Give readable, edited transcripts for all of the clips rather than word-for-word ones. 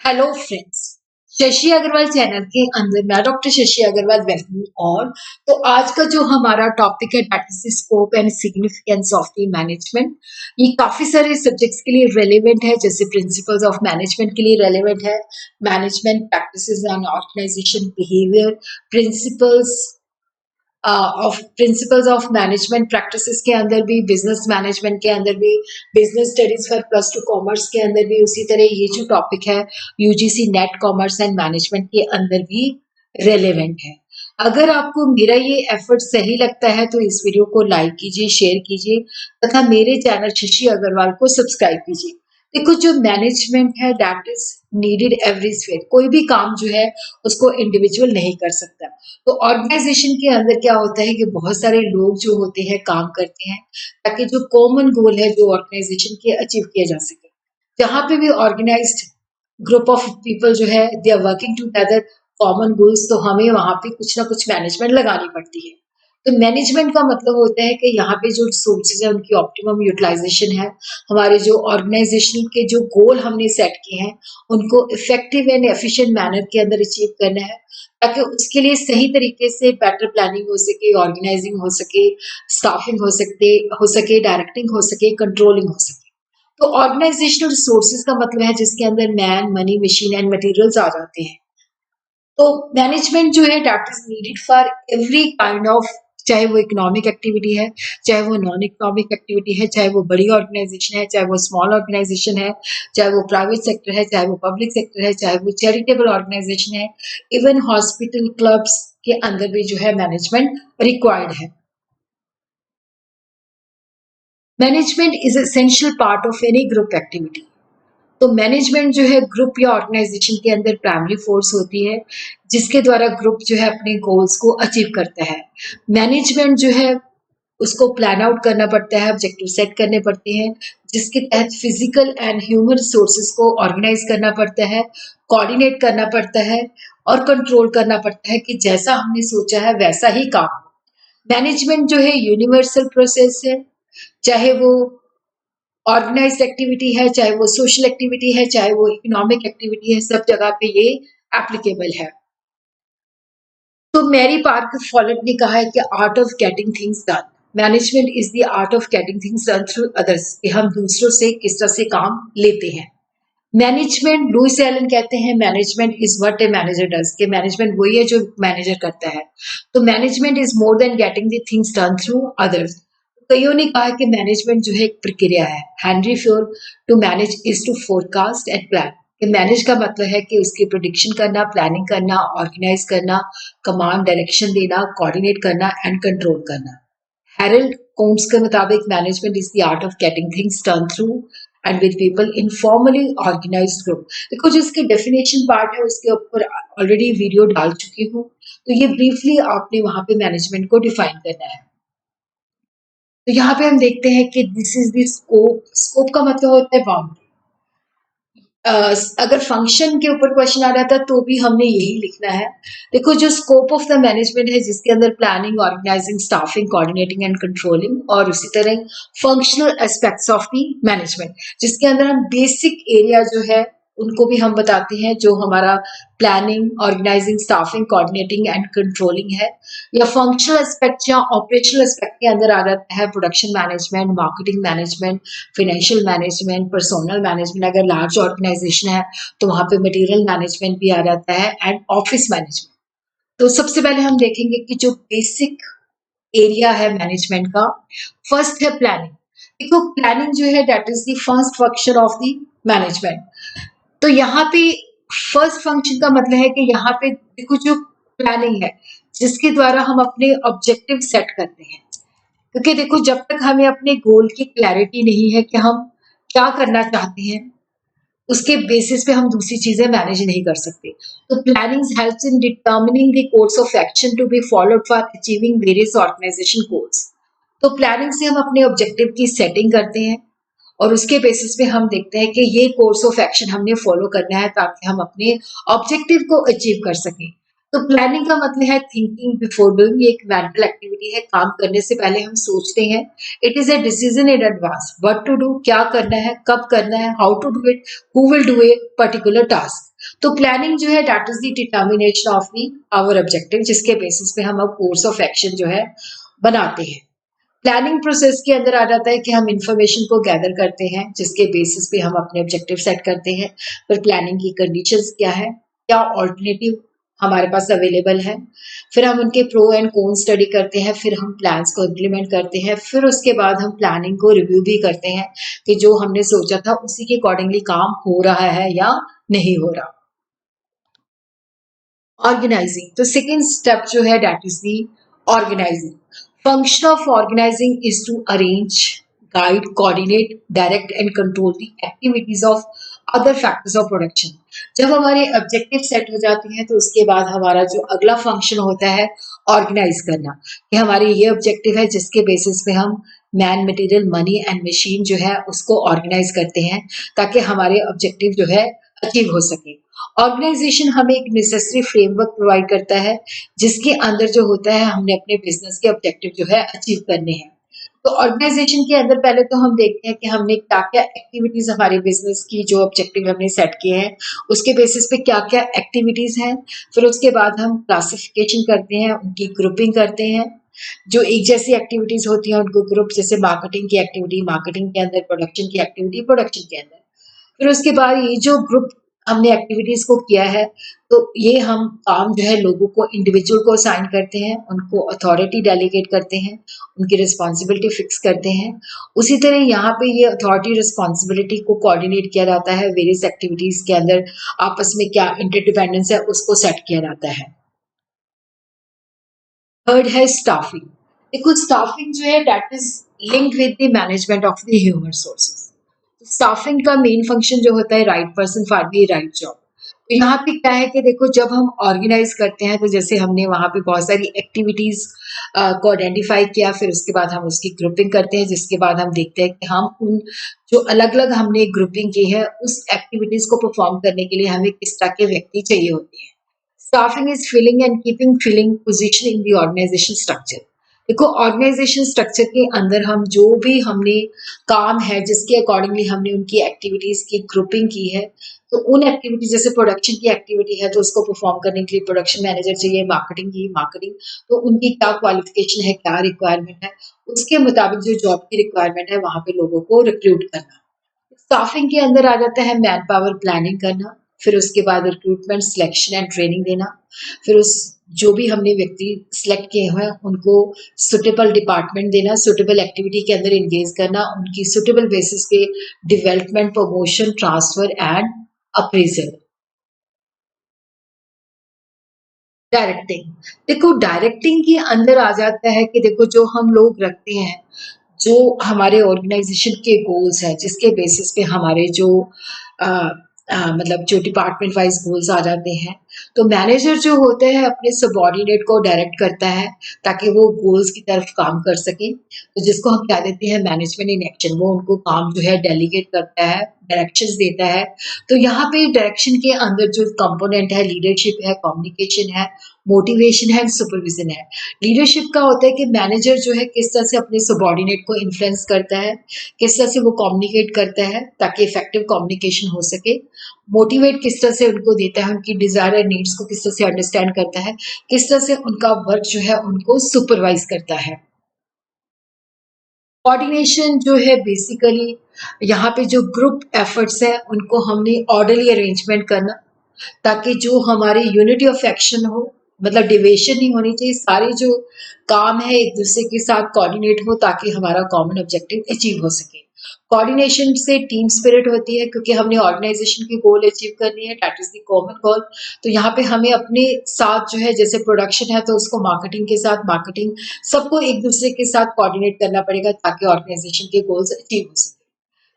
Hello friends, Shashi Agarwal channel के अंदर मैं doctor Shashi Agarwal welcome all. तो आज का जो हमारा टॉपिक है that is the scope and significance of the management. ये काफी सारे सब्जेक्ट्स के लिए रेलेवेंट है, जैसे प्रिंसिपल्स ऑफ मैनेजमेंट के लिए रेलेवेंट है, management practices and organisation behaviour, principles of principles of management practices के अंदर भी, बिजनेस मैनेजमेंट के अंदर भी, बिजनेस स्टडीज फॉर +2 कॉमर्स के अंदर भी, उसी तरह ये जो टॉपिक है UGC net commerce and management के अंदर भी रेलेवेंट है। अगर आपको मेरा ये एफर्ट सही लगता है तो इस वीडियो को लाइक कीजिए, शेयर कीजिए तथा मेरे चैनल शशि अग्रवाल को सब्सक्राइब कीजिए। देखो, जो मैनेजमेंट है दैट इज नीडेड एवरीवेयर। कोई भी काम जो है उसको इंडिविजुअल नहीं कर सकता। तो ऑर्गेनाइजेशन के अंदर क्या होता है कि बहुत सारे लोग जो होते हैं काम करते हैं ताकि जो कॉमन गोल है जो ऑर्गेनाइजेशन के अचीव किया जा सके। जहां पे भी ऑर्गेनाइज्ड ग्रुप ऑफ पीपल जो है they are working together common goals, तो हमें वहां पे कुछ ना कुछ मैनेजमेंट लगानी पड़ती है। तो मैनेजमेंट का मतलब होता है कि यहाँ पे जो रिसोर्सेज है उनकी ऑप्टिमम यूटिलाइजेशन है। हमारे जो ऑर्गेनाइजेशन के जो गोल हमने सेट किए हैं उनको इफेक्टिव एंड एफिशिएंट मैनर के अंदर अचीव करना है, ताकि उसके लिए सही तरीके से बेटर प्लानिंग हो सके, ऑर्गेनाइजिंग हो सके, स्टाफिंग हो सके, डायरेक्टिंग हो सके, कंट्रोलिंग हो सके। तो ऑर्गेनाइजेशनल रिसोर्सेज का मतलब है जिसके अंदर man, money, machine and materials आ जाते हैं। तो मैनेजमेंट जो है that is needed for every kind of, चाहे वो इकोनॉमिक एक्टिविटी है, चाहे वो नॉन इकोनॉमिक एक्टिविटी है, चाहे वो बड़ी ऑर्गेनाइजेशन है, चाहे वो स्मॉल ऑर्गेनाइजेशन है, चाहे वो प्राइवेट सेक्टर है, चाहे वो पब्लिक सेक्टर है, चाहे वो चैरिटेबल ऑर्गेनाइजेशन है, इवन हॉस्पिटल क्लब्स के अंदर भी जो है मैनेजमेंट रिक्वायर्ड है। Management is essential part of any group activity. तो मैनेजमेंट जो है ग्रुप या ऑर्गेनाइजेशन के अंदर प्राइमरी फोर्स होती है जिसके द्वारा ग्रुप जो है अपने गोल्स को अचीव करता है। मैनेजमेंट जो है उसको प्लान आउट करना पड़ता है, ऑब्जेक्टिव सेट करने पड़ते हैं, जिसके तहत फिजिकल एंड ह्यूमन रिसोर्सेज को ऑर्गेनाइज करना पड़ता है, कोऑर्डिनेट करना पड़ता है और कंट्रोल करना पड़ता है कि जैसा हमने सोचा है वैसा ही काम हो। मैनेजमेंट जो है यूनिवर्सल प्रोसेस है, चाहे वो ऑर्गेनाइज्ड एक्टिविटी है, चाहे वो सोशल एक्टिविटी है, चाहे वो इकोनॉमिक एक्टिविटी है, सब जगह पे ये एप्लीकेबल है। तो मैरी पार्कर फॉलेट ने कहा है कि art of getting things done, management is the art of getting things done through others, कि हम दूसरों से किस तरह से काम लेते हैं। मैनेजमेंट, लुइस एलन कहते हैं management is what a manager does, कि मैनेजमेंट वही है जो मैनेजर करता है। तो management is more than getting the things done through others. कईयों ने कहा कि मैनेजमेंट जो है एक प्रक्रिया है। Henry Fayol, to manage is to forecast and plan, कि मैनेज का मतलब है कि उसकी प्रोडिक्शन करना, प्लानिंग करना, ऑर्गेनाइज करना, कमांड डायरेक्शन देना, कोऑर्डिनेट करना एंड कंट्रोल करना। हैरोल्ड कोम्स के मुताबिक management is the art of getting things done through and with people in formally organised group. देखो, जो इसके डेफिनेशन पार्ट है उसके ऊपर ऑलरेडी वीडियो डाल चुकी हूँ, तो ये ब्रीफली आपने वहां पे मैनेजमेंट को डिफाइन करना है। तो यहाँ पे हम देखते हैं कि this is the scope. Scope का मतलब होता है बाउंड्री। अगर फंक्शन के ऊपर क्वेश्चन आ रहा था तो भी हमने यही लिखना है। देखो, जो स्कोप ऑफ द मैनेजमेंट है जिसके अंदर planning, organising, staffing, coordinating and controlling, और उसी तरह functional aspects of the management जिसके अंदर हम बेसिक एरिया जो है उनको भी हम बताते हैं, जो हमारा planning, organising, staffing, coordinating and controlling है। या फंक्शनल एस्पेक्ट या ऑपरेशनल एस्पेक्ट के अंदर आ जाता है production management, marketing management, financial management, personal management. अगर लार्ज ऑर्गेनाइजेशन है तो वहां पे मटेरियल मैनेजमेंट भी आ जाता है एंड ऑफिस मैनेजमेंट। तो सबसे पहले हम देखेंगे कि जो बेसिक एरिया है मैनेजमेंट का, फर्स्ट है प्लानिंग। देखो, प्लानिंग जो है that is the first function of the management. तो यहाँ पे फर्स्ट फंक्शन का मतलब है कि यहाँ पे देखो, जो प्लानिंग है जिसके द्वारा हम अपने ऑब्जेक्टिव सेट करते हैं। क्योंकि देखो, जब तक हमें अपने गोल की क्लैरिटी नहीं है कि हम क्या करना चाहते हैं, उसके बेसिस पे हम दूसरी चीजें मैनेज नहीं कर सकते। तो planning helps in determining the course of action to be followed for achieving various organization goals. तो प्लानिंग से हम अपने ऑब्जेक्टिव की सेटिंग करते हैं और उसके बेसिस पे हम देखते हैं कि ये कोर्स ऑफ एक्शन हमने फॉलो करना है ताकि हम अपने ऑब्जेक्टिव को अचीव कर सकें। तो प्लानिंग का मतलब है थिंकिंग बिफोर डूइंग। ये एक मेंटल एक्टिविटी है, काम करने से पहले हम सोचते हैं। It is a decision in advance what to do, क्या करना है, कब करना है, how to do it, who will do a particular task. तो प्लानिंग जो है that is the determination of the our objective, जिसके बेसिस पे हम अब कोर्स ऑफ एक्शन जो है बनाते हैं। प्लानिंग प्रोसेस के अंदर आ जाता है कि हम इंफॉर्मेशन को गैदर करते हैं, जिसके बेसिस पे हम अपने ऑब्जेक्टिव सेट करते हैं। फिर प्लानिंग की कंडीशंस क्या है, क्या ऑल्टरनेटिव हमारे पास अवेलेबल है, फिर हम उनके प्रो एंड कॉन स्टडी करते हैं, फिर हम प्लान्स को इम्प्लीमेंट करते हैं, फिर उसके बाद हम प्लानिंग को रिव्यू भी करते हैं कि जो हमने सोचा था उसी के अकॉर्डिंगली काम हो रहा है या नहीं हो रहा। ऑर्गेनाइजिंग, तो सेकेंड स्टेप जो है that is the organizing. Function of organizing is to arrange, guide, coordinate, direct and control the activities of other factors of production. जब हमारे ऑब्जेक्टिव सेट हो जाते हैं तो उसके बाद हमारा जो अगला फंक्शन होता है ऑर्गेनाइज करना, कि हमारे ये ऑब्जेक्टिव है जिसके बेसिस पे हम man, material, money and machine जो है उसको ऑर्गेनाइज करते हैं ताकि हमारे ऑब्जेक्टिव जो है अचीव हो सके। ऑर्गेनाइजेशन हमें एक नेसेसरी फ्रेमवर्क प्रोवाइड करता है जिसके अंदर जो होता है हमने अपने बिजनेस के ऑब्जेक्टिव जो है अचीव करने हैं। तो ऑर्गेनाइजेशन के अंदर पहले तो हम देखते हैं कि हमने क्या क्या एक्टिविटीज हमारे बिजनेस की जो ऑब्जेक्टिव हमने सेट किए हैं उसके बेसिस पे क्या क्या एक्टिविटीज हैं। फिर उसके बाद हम क्लासिफिकेशन करते हैं, उनकी ग्रुपिंग करते हैं। जो एक जैसी एक्टिविटीज होती हैं उनको ग्रुप, जैसे मार्केटिंग की एक्टिविटी मार्केटिंग के अंदर, प्रोडक्शन की एक्टिविटी प्रोडक्शन के अंदर। फिर उसके बाद ये जो ग्रुप हमने एक्टिविटीज को किया है तो ये हम काम जो है लोगों को, इंडिविजुअल को असाइन करते हैं, उनको अथॉरिटी डेलीगेट करते हैं, उनकी रिस्पॉन्सिबिलिटी फिक्स करते हैं। उसी तरह यहाँ पे ये अथॉरिटी रिस्पॉन्सिबिलिटी को कोऑर्डिनेट किया जाता है, वेरियस एक्टिविटीज के अंदर आपस में क्या इंटरडिपेंडेंस है उसको सेट किया जाता है। थर्ड है स्टाफिंग। देखो स्टाफिंग जो है that is linked with the management of the human resources. Staffing का मेन फंक्शन जो होता है right person for the right job. तो यहाँ पे क्या है कि देखो जब हम ऑर्गेनाइज करते हैं तो जैसे हमने वहाँ पे बहुत सारी एक्टिविटीज को आइडेंटिफाई किया, फिर उसके बाद हम उसकी ग्रुपिंग करते हैं, जिसके बाद हम देखते हैं कि हम उन जो अलग अलग हमने ग्रुपिंग की है उस एक्टिविटीज को परफॉर्म करने के लिए हमें किस तरह के व्यक्ति चाहिए होते हैं। Staffing is filling and keeping filling position in the organization structure. देखो ऑर्गेनाइजेशन स्ट्रक्चर के अंदर हम जो भी हमने काम है जिसके अकॉर्डिंगली हमने उनकी एक्टिविटीज की ग्रुपिंग की है, तो उन एक्टिविटीज जैसे प्रोडक्शन की एक्टिविटी है तो उसको परफॉर्म करने के लिए प्रोडक्शन मैनेजर चाहिए, मार्केटिंग की मार्केटिंग, तो उनकी क्या क्वालिफिकेशन है, क्या रिक्वायरमेंट है, उसके मुताबिक जो जॉब की रिक्वायरमेंट है वहां पे लोगों को रिक्रूट करना। स्टाफिंग के अंदर आ जाता है मैन पावर प्लानिंग करना, फिर उसके बाद रिक्रूटमेंट, सिलेक्शन एंड ट्रेनिंग देना, फिर उस जो भी हमने व्यक्ति सिलेक्ट किए हुए हैं उनको सुटेबल डिपार्टमेंट देना, सुटेबल एक्टिविटी के अंदर एंगेज करना, उनकी सुटेबल बेसिस पे development, promotion, transfer and appraisal. Directing, देखो डायरेक्टिंग के अंदर आ जाता है कि देखो जो हम लोग रखते हैं, जो हमारे ऑर्गेनाइजेशन के गोल्स हैं जिसके बेसिस पे हमारे जो मतलब जो डिपार्टमेंट वाइज गोल्स आ जाते हैं, तो मैनेजर जो होते हैं अपने सबॉर्डिनेट को डायरेक्ट करता है ताकि वो गोल्स की तरफ काम कर सके, तो जिसको हम क्या देते हैं मैनेजमेंट इन एक्शन। वो उनको काम जो है डेलीगेट करता है, डायरेक्शंस देता है। तो यहाँ पे डायरेक्शन के अंदर जो कंपोनेंट है लीडरशिप है, कम्युनिकेशन है, मोटिवेशन है, सुपरविजन है। लीडरशिप का होता है कि मैनेजर जो है किस तरह से अपने सबॉर्डिनेट को इन्फ्लुएंस करता है, किस तरह से वो कम्युनिकेट करता है ताकि इफेक्टिव कम्युनिकेशन हो सके। मोटिवेट किस तरह से उनको देता है, उनकी डिजायर एंड नीड्स को किस तरह से अंडरस्टैंड करता है, किस तरह से उनका वर्क जो है उनको सुपरवाइज करता है। कोऑर्डिनेशन जो है बेसिकली यहाँ पे जो ग्रुप एफर्ट्स है उनको हमने ऑर्डरली अरेंजमेंट करना ताकि जो हमारी यूनिटी ऑफ एक्शन हो, मतलब डिविएशन नहीं होनी चाहिए, सारे जो काम है एक दूसरे के साथ कोऑर्डिनेट हो ताकि हमारा कॉमन ऑब्जेक्टिव अचीव हो सके। कोऑर्डिनेशन से टीम स्पिरिट होती है क्योंकि हमने ऑर्गेनाइजेशन की गोल अचीव करनी है, that is the common goal. तो यहाँ पे हमें अपने साथ जो है जैसे प्रोडक्शन है तो उसको मार्केटिंग के साथ, मार्केटिंग सबको एक दूसरे के साथ कोऑर्डिनेट करना पड़ेगा ताकि ऑर्गेनाइजेशन के गोल्स अचीव हो सके।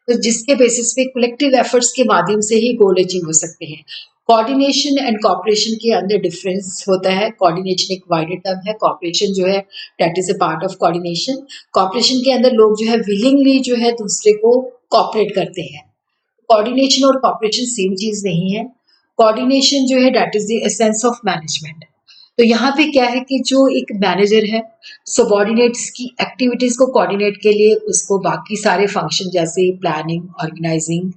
तो जिसके बेसिस पे कलेक्टिव एफर्ट्स के माध्यम से ही गोल अचीव हो सकते हैं। कोऑर्डिनेशन एंड कॉपरेशन के अंदर डिफरेंस होता है। कोऑर्डिनेशन एक वाइडर टर्म है, कॉपरेशन जो है that is a part of coordination. Cooperation के अंदर लोग जो है विलिंगली जो है दूसरे को कॉपरेट करते हैं। कोऑर्डिनेशन और कॉपरेशन सेम चीज नहीं है। कोऑर्डिनेशन जो है that is the essence of management. तो यहाँ पे क्या है कि जो एक मैनेजर है सबॉर्डिनेट्स की एक्टिविटीज को कोऑर्डिनेट के लिए उसको बाकी सारे फंक्शन जैसे planning, organizing,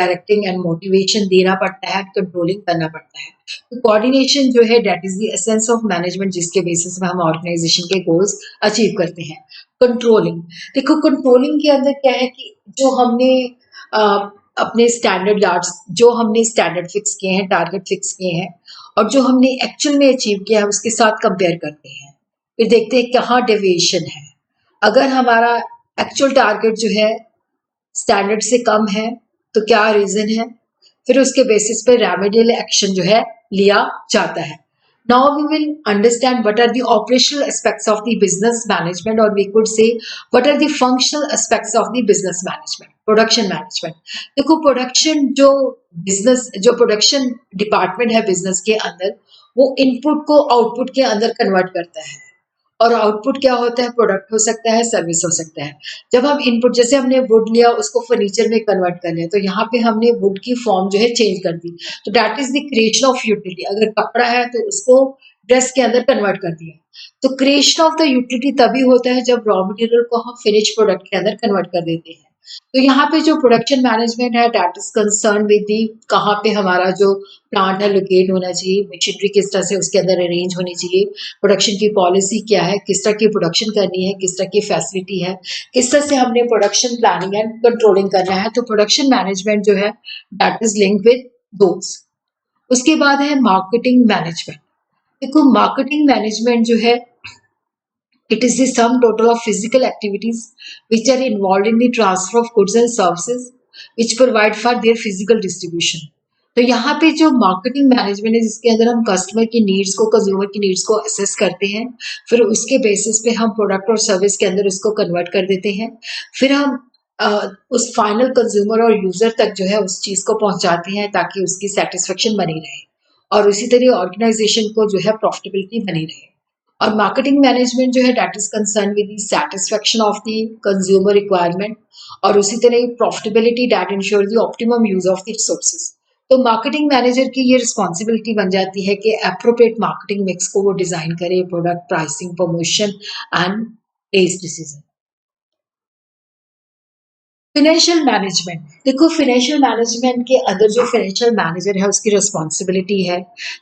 directing and motivation देना पड़ता है, कंट्रोलिंग करना पड़ता है। तो कोऑर्डिनेशन जो है that is the essence of management, जिसके बेसिस में हम ऑर्गेनाइजेशन के गोल्स अचीव करते हैं। कंट्रोलिंग, देखो कंट्रोलिंग के अंदर क्या है कि जो हमने अ, अपने स्टैंडर्ड यार्ड्स, जो हमने स्टैंडर्ड फिक्स किए हैं, टारगेट फिक्स किए हैं और जो हमने एक्चुअल में अचीव किया है उसके साथ कंपेयर करते हैं। फिर देखते हैं कहाँ डेविएशन है। अगर हमारा एक्चुअल टारगेट जो है स्टैंडर्ड से कम है तो क्या रीजन है, फिर उसके बेसिस पे रेमेडियल एक्शन जो है लिया जाता है। Now we will understand what are the operational aspects of the business management, or we could say what are the functional aspects of the business management, production management। देखो production जो business, जो production department है business के अंदर, वो input को output के अंदर कन्वर्ट करता है। और आउटपुट क्या होता है, प्रोडक्ट हो सकता है, सर्विस हो सकता है। जब हम इनपुट, जैसे हमने वुड लिया उसको फर्नीचर में कन्वर्ट कर लिया, तो यहाँ पे हमने वुड की फॉर्म जो है चेंज कर दी, तो that is the creation of utility. अगर कपड़ा है तो उसको ड्रेस के अंदर कन्वर्ट कर दिया। तो क्रिएशन ऑफ द यूटिलिटी तभी होता है जब रॉ मटेरियल को हम फिनिश प्रोडक्ट के अंदर कन्वर्ट कर देते हैं। तो यहाँ पे जो प्रोडक्शन मैनेजमेंट है that is concern with the, कहाँ पे हमारा जो प्लांट है लोकेट होना चाहिए, मशीनरी किस तरह से उसके अंदर अरेंज होनी चाहिए, प्रोडक्शन की पॉलिसी क्या है, किस तरह की प्रोडक्शन करनी है, किस तरह की फैसिलिटी है, किस तरह से हमने प्रोडक्शन प्लानिंग एंड कंट्रोलिंग करना है। तो प्रोडक्शन मैनेजमेंट जो है that is linked with those. उसके बाद है मार्केटिंग मैनेजमेंट। देखो मार्केटिंग मैनेजमेंट जो है it is the sum total of physical activities which are involved in the transfer of goods and services which provide for their physical distribution। तो यहाँ पे जो मार्केटिंग मैनेजमेंट है जिसके अंदर हम कस्टमर की नीड्स को, कंज्यूमर की नीड्स को असेस करते हैं, फिर उसके बेसिस पे हम प्रोडक्ट और सर्विस के अंदर उसको कन्वर्ट कर देते हैं, फिर हम उस फाइनल कंज्यूमर और यूजर तक जो है उस चीज को पहुंचाते हैं ताकि उसकी सेटिस्फेक्शन बनी रहे और उसी तरह ऑर्गेनाइजेशन को जो है प्रॉफिटेबिलिटी बनी रहे। और मार्केटिंग मैनेजमेंट जो है that is concern with the satisfaction of the consumer requirement और उसी तरह profitability that ensure the optimum use of the resources. तो मार्केटिंग मैनेजर की ये रिस्पॉन्सिबिलिटी बन जाती है कि अप्रोप्रिएट मार्केटिंग मिक्स को वो डिजाइन करे, product pricing, promotion and test decision. Financial management, देखो फाइनेंशियल मैनेजमेंट के अंदर जो फाइनेंशियल मैनेजर है उसकी रिस्पॉन्सिबिलिटी है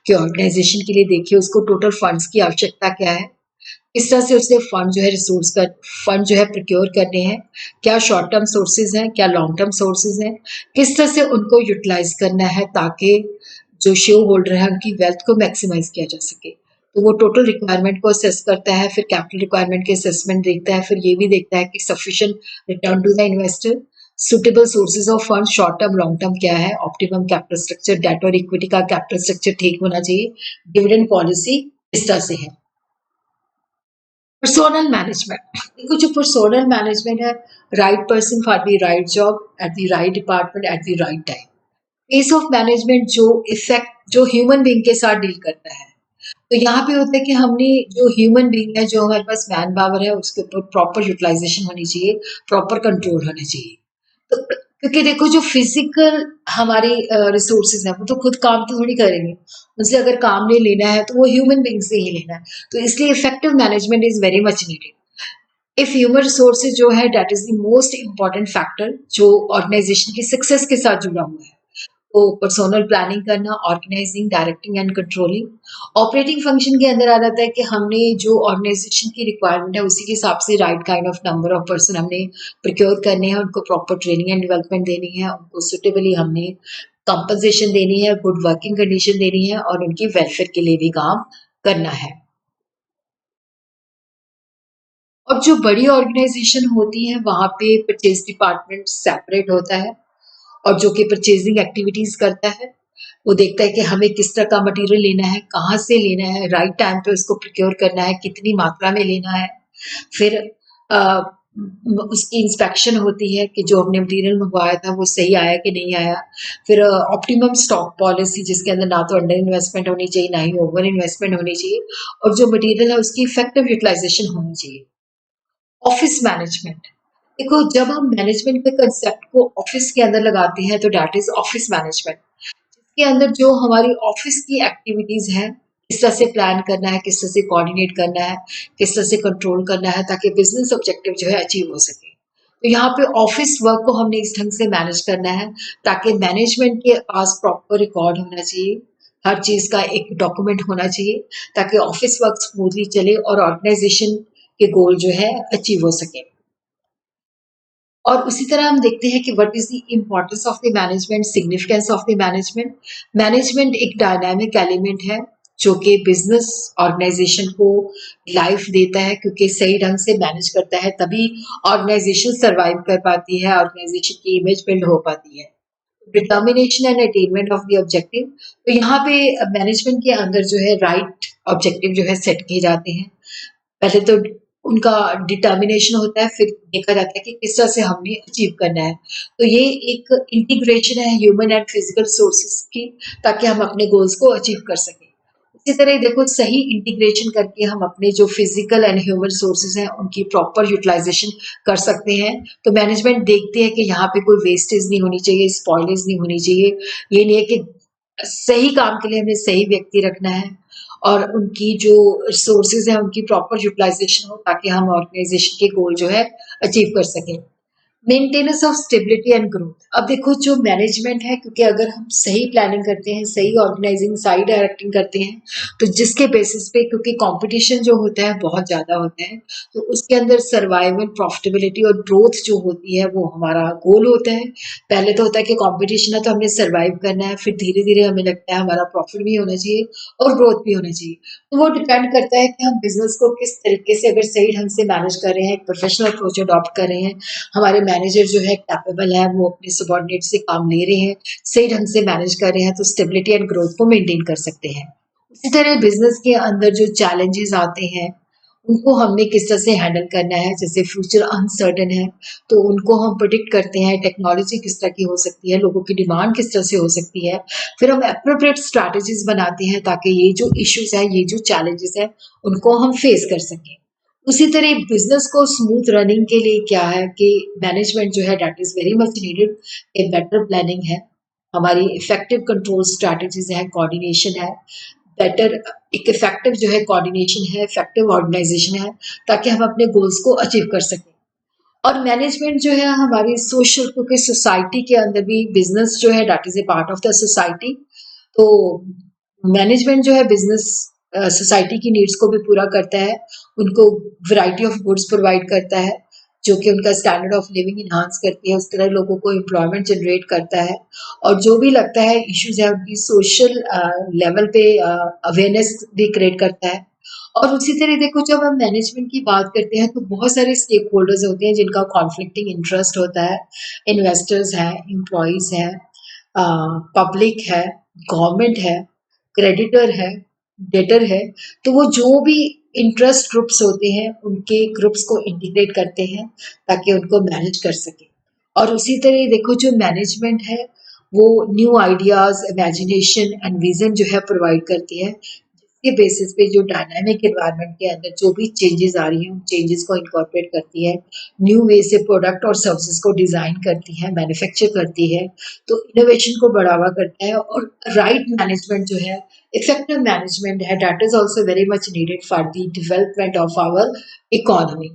कि ऑर्गेनाइजेशन के लिए देखिए उसको टोटल फंड्स की आवश्यकता क्या है, किस तरह से उसे फंड जो है रिसोर्स कर फंड जो है प्रोक्योर करने हैं, क्या शॉर्ट टर्म सोर्सेज हैं, क्या लॉन्ग टर्म सोर्सेज हैं, किस तरह से उनको यूटिलाइज करना है ताकि जो शेयर होल्डर है उनकी वेल्थ को मैक्सिमाइज किया जा सके। तो वो टोटल रिक्वायरमेंट को असेस करता है, फिर कैपिटल रिक्वायरमेंट के असेसमेंट देखता है, फिर ये भी देखता है कि sufficient return to the investor, suitable sources of fund, short term long term क्या है, ऑप्टिमम कैपिटल स्ट्रक्चर, डेट और इक्विटी का कैपिटल स्ट्रक्चर ठीक होना चाहिए, डिविडेंड पॉलिसी इस तरह से है। पर्सोनल मैनेजमेंट, देखो जो पर्सोनल मैनेजमेंट है, right person for the right job at the right department at the right time. Pace of management जो इफेक्ट जो ह्यूमन बीइंग के साथ डील करता है। तो यहाँ पे होता है कि हमने जो ह्यूमन बीइंग है, जो हमारे पास मैन पावर है, उसके ऊपर प्रॉपर यूटिलाइजेशन होनी चाहिए, प्रॉपर कंट्रोल होना चाहिए। तो क्योंकि देखो जो फिजिकल हमारी रिसोर्सेज हैं वो तो खुद काम तो थोड़ी करेंगे, उनसे अगर काम नहीं लेना है तो वो ह्यूमन बीइंग से ही लेना है। तो इसलिए effective management is very much needed. If human resources जो है that is the most important factor जो ऑर्गेनाइजेशन की सक्सेस के साथ जुड़ा हुआ है। तो पर्सोनल प्लानिंग करना, organizing, directing and controlling. Operating function के अंदर आ जाता है कि हमने जो ऑर्गेनाइजेशन की रिक्वायरमेंट है उसी के हिसाब से right kind of number of person हमने प्रोक्योर करने हैं, उनको प्रॉपर ट्रेनिंग एंड डेवलपमेंट देनी है, उनको सुटेबली हमने कंपनसेशन देनी है, गुड वर्किंग कंडीशन देनी है और उनकी वेलफेयर के लिए भी काम करना है। और जो बड़ी ऑर्गेनाइजेशन होती है वहां पे परचेज डिपार्टमेंट सेपरेट होता है और जो कि परचेजिंग एक्टिविटीज करता है। वो देखता है कि हमें किस तरह का मटेरियल लेना है, कहाँ से लेना है, राइट टाइम पे उसको प्रोक्योर करना है, कितनी मात्रा में लेना है। फिर उसकी इंस्पेक्शन होती है कि जो हमने मटेरियल मंगवाया था वो सही आया कि नहीं आया। फिर ऑप्टिमम स्टॉक पॉलिसी जिसके अंदर ना तो अंडर इन्वेस्टमेंट होनी चाहिए, ना ही ओवर इन्वेस्टमेंट होनी चाहिए और जो मटेरियल है उसकी इफेक्टिव यूटिलाइजेशन होनी चाहिए। ऑफिस मैनेजमेंट, देखो जब हम मैनेजमेंट के कंसेप्ट को ऑफिस के अंदर लगाते हैं तो दैट इज ऑफिस मैनेजमेंट, जिसके अंदर जो हमारी ऑफिस की एक्टिविटीज हैं, किस तरह से प्लान करना है, किस तरह से कोऑर्डिनेट करना है, किस तरह से कंट्रोल करना है ताकि बिजनेस ऑब्जेक्टिव जो है अचीव हो सके। तो यहाँ पे ऑफिस वर्क को हमने इस ढंग से मैनेज करना है ताकि मैनेजमेंट के पास प्रॉपर रिकॉर्ड होना चाहिए, हर चीज का एक डॉक्यूमेंट होना चाहिए ताकि ऑफिस वर्क स्मूथली चले और ऑर्गेनाइजेशन के गोल जो है अचीव हो सके। और उसी तरह हम देखते हैं कि what is the importance of the management, significance of the management. Management एक डायनामिक एलिमेंट है जो कि बिजनेस ऑर्गेनाइजेशन को लाइफ देता है, क्योंकि सही ढंग से मैनेज करता है तभी ऑर्गेनाइजेशन सर्वाइव कर पाती है, ऑर्गेनाइजेशन की इमेज बिल्ड हो पाती है। Determination and attainment of the objective. तो यहाँ पे मैनेजमेंट के अंदर जो है राइट ऑब्जेक्टिव जो है सेट किए जाते हैं। पहले तो उनका डिटर्मिनेशन होता है, फिर देखा जाता है कि किस तरह से हमने अचीव करना है। तो ये एक इंटीग्रेशन है ह्यूमन एंड फिजिकल सोर्सेज की, ताकि हम अपने गोल्स को अचीव कर सकें। इसी तरह देखो, सही इंटीग्रेशन करके हम अपने जो फिजिकल एंड ह्यूमन सोर्सेज हैं उनकी प्रॉपर यूटिलाइजेशन कर सकते हैं। तो मैनेजमेंट देखती है कि यहाँ पे कोई वेस्टेज नहीं होनी चाहिए, स्पॉइलेज नहीं होनी चाहिए। ये नहीं है कि सही काम के लिए हमें सही व्यक्ति रखना है और उनकी जो रिसोर्सेज है उनकी प्रॉपर यूटिलाइजेशन हो ताकि हम ऑर्गेनाइजेशन के गोल जो है अचीव कर सकें। Maintenance of stability and growth. अब देखो, जो मैनेजमेंट है, क्योंकि अगर हम सही प्लानिंग करते हैं, सही ऑर्गेनाइजिंग, सही डायरेक्टिंग करते हैं, तो जिसके बेसिस पे, क्योंकि कंपटीशन जो होता है बहुत ज़्यादा होता है, तो उसके अंदर सर्वाइवल, प्रॉफिटेबिलिटी और ग्रोथ जो होती है वो हमारा गोल होता है। पहले तो होता है कि कंपटीशन है तो हमने सर्वाइव करना है, फिर धीरे-धीरे हमें लगता है हमारा प्रॉफिट भी होना चाहिए और ग्रोथ भी होना चाहिए। तो वो डिपेंड करता है कि हम बिज़नेस को किस तरीके से, अगर सही ढंग से मैनेज कर रहे हैं, एक प्रोफेशनल अप्रोच अडॉप्ट कर रहे हैं, हमारे मैनेजर जो है कैपेबल है, वो अपने सबॉर्डिनेट से काम ले रहे हैं, सही ढंग से मैनेज कर रहे हैं, तो स्टेबिलिटी एंड ग्रोथ को मेंटेन कर सकते हैं। इसी तरह बिजनेस के अंदर जो चैलेंजेस आते हैं उनको हमने किस तरह से हैंडल करना है। जैसे फ्यूचर अनसर्टन है तो उनको हम प्रिडिक्ट करते हैं, टेक्नोलॉजी किस तरह की हो सकती है, लोगों की डिमांड किस तरह से हो सकती है, फिर हम अप्रोप्रिएट स्ट्रैटेजीज बनाते हैं ताकि ये जो इश्यूज है, ये जो चैलेंजेस है, उनको हम फेस कर सकें। उसी तरह बिजनेस को स्मूथ रनिंग के लिए क्या है कि मैनेजमेंट जो है that is very much needed. A better planning है, हमारी इफेक्टिव कंट्रोल स्ट्रैटेजीज है, कोऑर्डिनेशन है, बेटर एक इफेक्टिव जो है कोऑर्डिनेशन है, इफेक्टिव ऑर्गेनाइजेशन है, ताकि हम अपने गोल्स को अचीव कर सकें। और मैनेजमेंट जो है हमारी सोशल, क्योंकि सोसाइटी के अंदर भी बिजनेस जो है that is a part of the society. तो मैनेजमेंट जो है बिजनेस सोसाइटी की नीड्स को भी पूरा करता है, उनको वैरायटी ऑफ गुड्स प्रोवाइड करता है जो कि उनका स्टैंडर्ड ऑफ लिविंग इन्हांस करती है, उस तरह लोगों को एम्प्लॉयमेंट जनरेट करता है। और जो भी लगता है इश्यूज है उनकी सोशल लेवल पे अवेयरनेस भी क्रिएट करता है। और उसी तरह देखो, जब हम मैनेजमेंट की बात करते हैं तो बहुत सारे स्टेक होल्डर्स होते हैं जिनका कॉन्फ्लिक्टिंग इंटरेस्ट होता है। इन्वेस्टर्स हैं, एम्प्लॉयज हैं, पब्लिक है, गवर्नमेंट है, क्रेडिटर है, डेटर है। तो वो जो भी इंटरेस्ट ग्रुप्स होते हैं उनके ग्रुप्स को इंटीग्रेट करते हैं ताकि उनको मैनेज कर सके। और उसी तरह देखो, जो मैनेजमेंट है वो new ideas, imagination and vision जो है प्रोवाइड करती है, जिसके बेसिस पे जो डायनामिक एनवायरनमेंट के अंदर जो भी चेंजेस आ रही हैं उन चेंजेस को इनकॉर्पोरेट करती है, न्यू वे से प्रोडक्ट और सर्विसेज को डिजाइन करती है, मैन्युफैक्चर करती है, तो इनोवेशन को बढ़ावा करता है। और राइट मैनेजमेंट जो है, effective management है, that is also very much needed for the development of our economy.